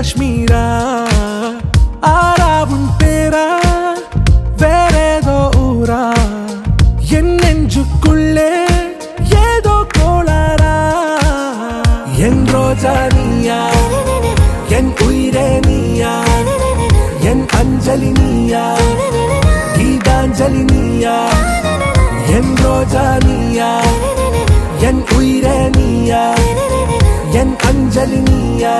காஷ்மீரா ஆராவும் பேரா வேறேதோ ஊரா என் நெஞ்சுக்குள்ளே ஏதோ கோளாரா என் ரோஜா நீயா என் உயிரே நீயா என் அஞ்சலி நீயா கீதாஞ்சலி நீயா என் ரோஜா நீயா என் உயிரே நீயா என் அஞ்சலி நீயா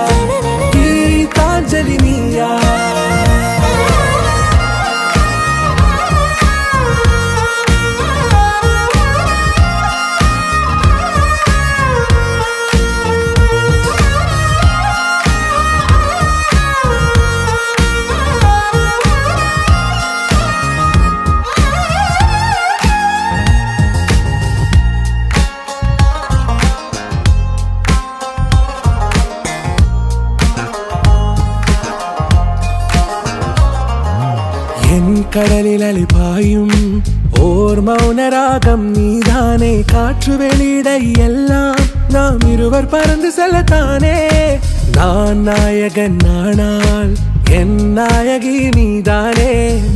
கீதாஞ்சலி நீயா கடலில் அலிபாயும் ஓர் மௌன ராகம் நீதானே காற்று வெளியிட எல்லாம் நாம் இருவர் பறந்து செல்லத்தானே நான் நாயகன் நானால் என் நாயகி நீதானே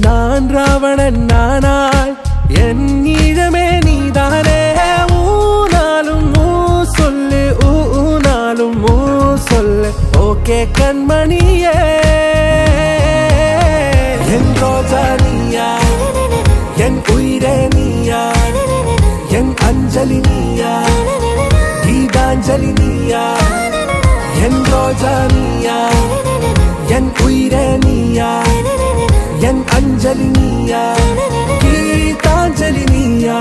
நான் ராவணன் நானால் என் ஈழமே நீதானே ஊனாலும் ஊ சொல்லு ஊனாலும் ஊ சொல்லு ஓகே கண்மணியே என் ரோஜா நீயா என் உயிரே நீயா என் அஞ்சலி நீயா கீதாஞ்சலி நீயா என் ரோஜா நீயா என் உயிரே நீயா என் அஞ்சலி நீயா கீதாஞ்சலி நீயா